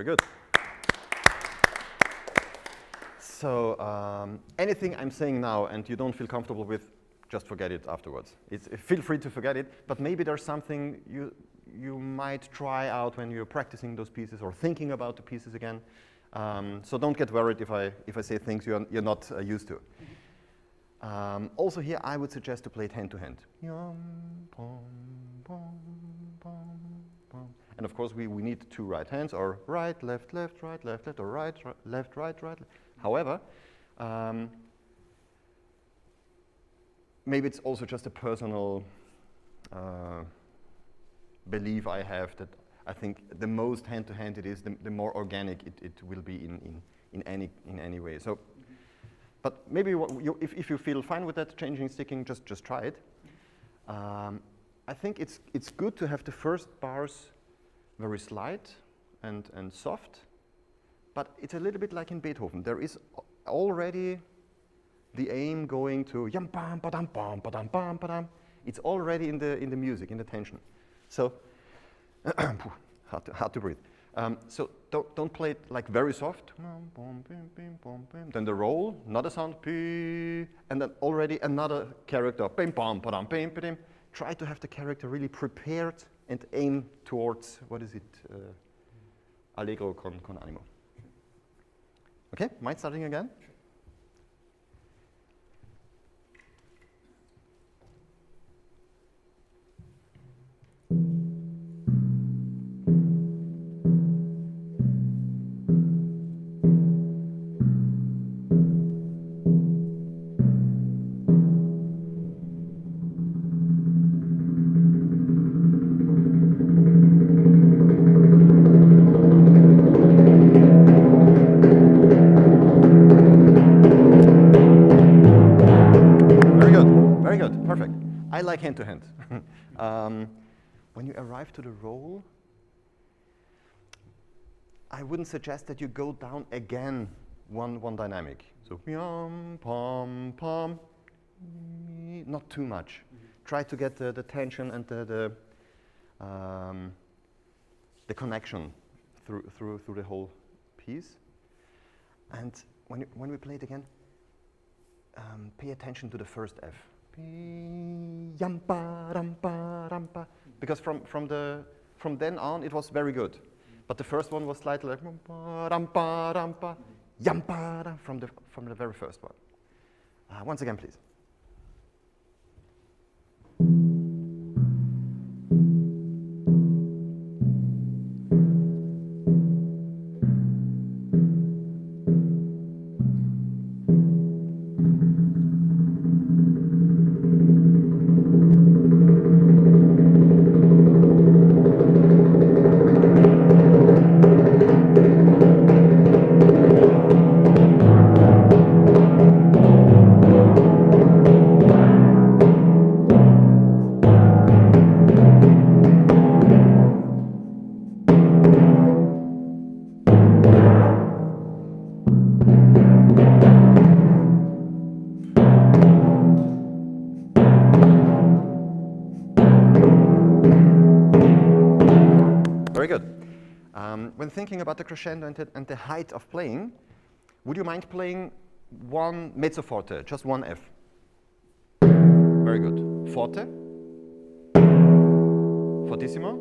Very good. So anything I'm saying now and you don't feel comfortable with, just forget it afterwards. Feel free to forget it, but maybe there's something you might try out when you're practicing those pieces or thinking about the pieces again. So don't get worried if I say things you're not used to. Also here, I would suggest to play it hand to hand. And of course, we need two right hands, or right, left, left, right, left, left, or right, left, right, right. However, maybe it's also just a personal belief I have that I think the most hand-to-hand it is, the more organic it will be in any way. So, but maybe if you feel fine with that, changing sticking, just try it. I think it's good to have the first bars very slight and soft, but it's a little bit like in Beethoven. There is already the aim going to yam bam badam bam badam bam badam. It's already in the music, in the tension. So hard to breathe. So don't play it like very soft. Then the roll, not a sound, and then already another character. Try to have the character really prepared and aim towards, what is it? Allegro con animo. Okay, mind starting again? I like hand-to-hand. When you arrive to the roll, I wouldn't suggest that you go down again one dynamic. So pom, pom, pom, not too much. Try to get the tension and the connection through the whole piece. And when we play it again, pay attention to the first F. Because from then on it was very good, but the first one was slightly like from the very first one. Once again, please. When thinking about the crescendo and the height of playing, would you mind playing one mezzo forte, just one F? Very good. Forte. Fortissimo.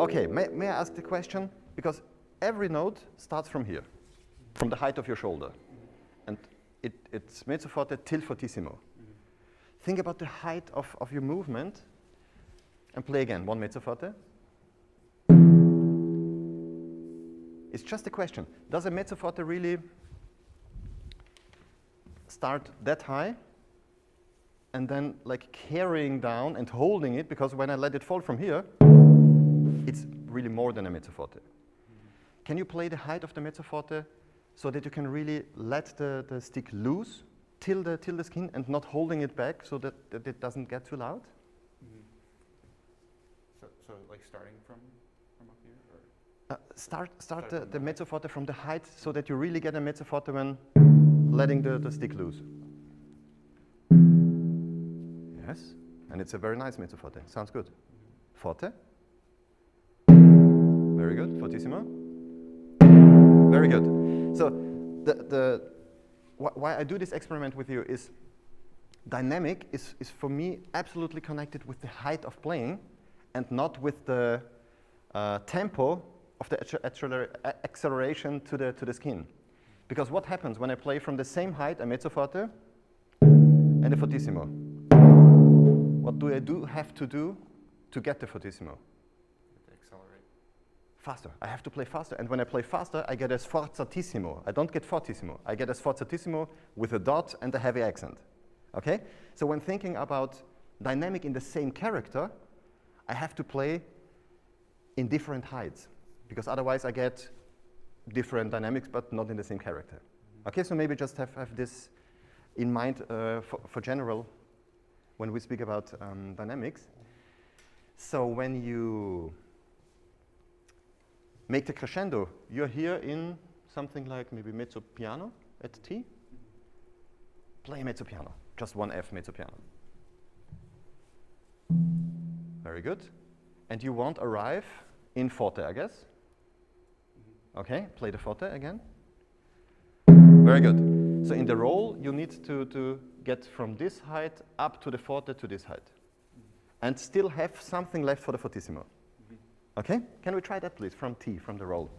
Okay, may I ask the question? Because every note starts from here, from the height of your shoulder. And it's mezzo forte till fortissimo. Think about the height of your movement and play again, one mezzo forte. It's just a question. Does a mezzo forte really start that high and then like carrying down and holding it? Because when I let it fall from here, it's really more than a mezzo forte. Can you play the height of the mezzo forte so that you can really let the stick loose till the skin and not holding it back so that it doesn't get too loud? So like starting from up here? Or? Start the mezzo forte from the height so that you really get a mezzo forte when letting the stick loose. Yes, and it's a very nice mezzo forte. Sounds good. Forte. Very good. Fortissimo. Very good. So why I do this experiment with you is dynamic is for me absolutely connected with the height of playing and not with the tempo of the acceleration to the skin. Because what happens when I play from the same height a mezzo forte and a fortissimo? What do I have to do to get the fortissimo? Accelerate. Faster. I have to play faster. And when I play faster, I get a sforzatissimo. I don't get fortissimo. I get a sforzatissimo with a dot and a heavy accent. Okay? So when thinking about dynamic in the same character, I have to play in different heights, because otherwise I get different dynamics, but not in the same character. Okay, so maybe just have this in mind for general when we speak about dynamics. So when you make the crescendo, you're here in something like maybe mezzo piano at T. Play mezzo piano, just one F mezzo piano. Very good. And you won't arrive in forte, I guess. Okay, play the forte again. Very good. So in the roll, you need to get from this height up to the forte to this height. And still have something left for the fortissimo. Okay, can we try that please, from T, from the roll?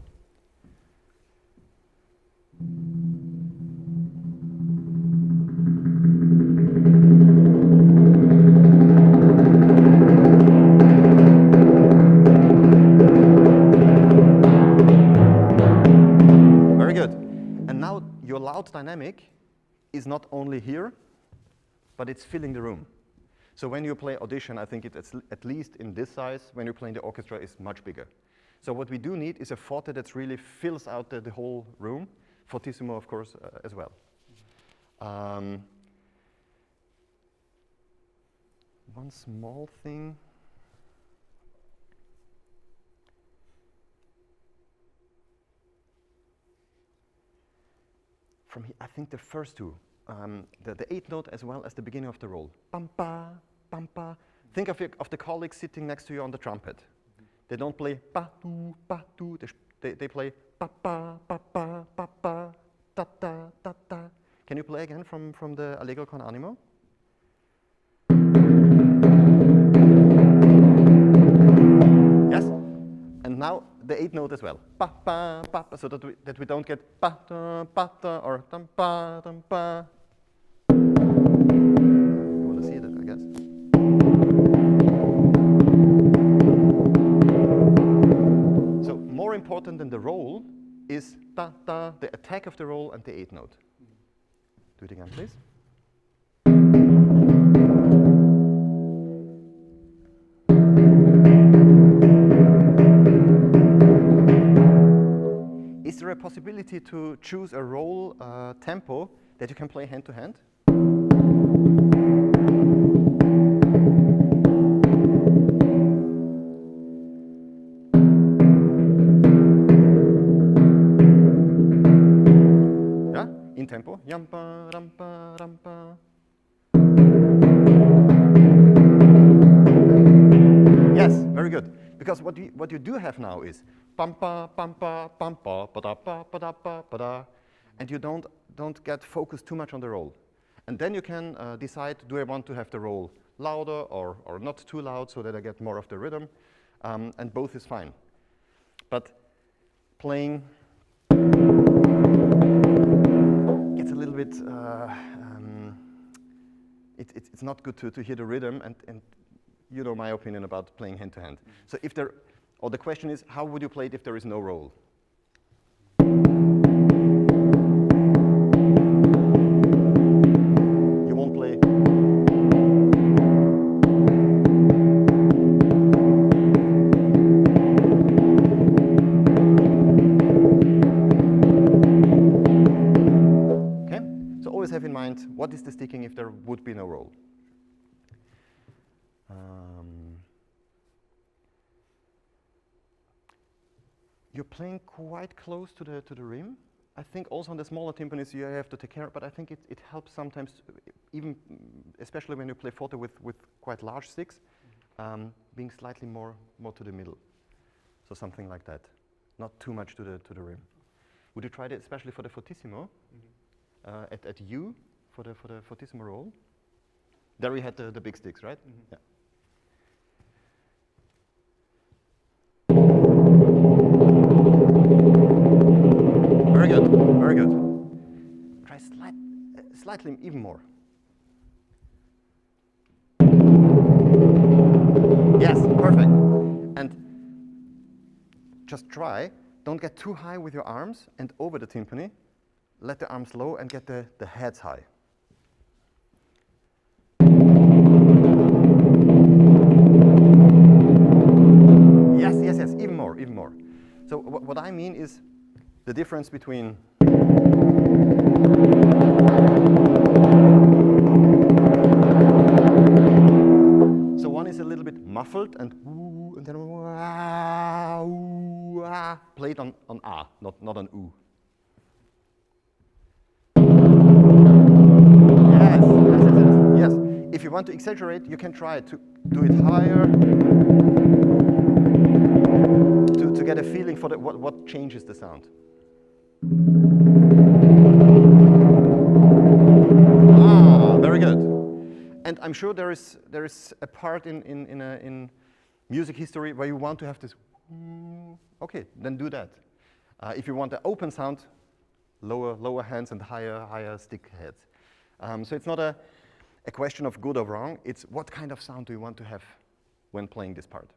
Your loud dynamic is not only here, but it's filling the room. So when you play audition, I think it's at least in this size. When you play in the orchestra, it's much bigger. So what we do need is a forte that really fills out the whole room. Fortissimo, of course, as well. One small thing. From here, I think the first two, the eighth note as well as the beginning of the roll. Pam-pa, pam-pa. Think of the colleagues sitting next to you on the trumpet. They don't play pa-tu, pa-tu. They play pa-pa, pa-pa, pa-pa, ta-ta, ta-ta. Can you play again from the Allegro con animo? Yes? And now the eighth note as well. Pa pa pa pa, so that we don't get pa ta pa ta or tam pa tam pa. You want to see that, I guess. So more important than the roll is ta ta, the attack of the roll and the eighth note. Do it again, please. Is there a possibility to choose a roll tempo that you can play hand to hand? Yeah, in tempo. Yampa, rampa, rampa. Yes, very good. Because what you do have now is pampa, pampa, pampa, pada, pa, pada, pa, pada, and you don't get focused too much on the roll. And then you can decide, do I want to have the roll louder or not too loud so that I get more of the rhythm, and both is fine. But playing gets a little bit, it's not good to hear the rhythm, and you know my opinion about playing hand to hand. So if there, or the question is, how would you play it if there is no roll? You won't play. Okay, so always have in mind, what is the sticking if there would be no roll? You're playing quite close to the rim. I think also on the smaller timpanis you have to take care, but I think it helps sometimes, even especially when you play forte with quite large sticks, being slightly more to the middle. So something like that. Not too much to the rim. Would you try that especially for the fortissimo? At U for the fortissimo roll? There we had the big sticks, right? Yeah. Very good, very good. Try slightly even more. Yes, perfect. And just try, don't get too high with your arms and over the timpani. Let the arms low and get the heads high. Yes, yes, yes, even more, even more. So what I mean is the difference between so one is a little bit muffled and ooh, and then wah, ooh, ah, played on ah, not on ooh. Yes, yes, yes, yes, yes. If you want to exaggerate, you can try to do it higher to get a feeling for what changes the sound. Ah, very good. And I'm sure there is a part in music history where you want to have this. Okay, then do that. If you want an open sound, lower hands and higher stick heads. So it's not a question of good or wrong. It's what kind of sound do you want to have when playing this part.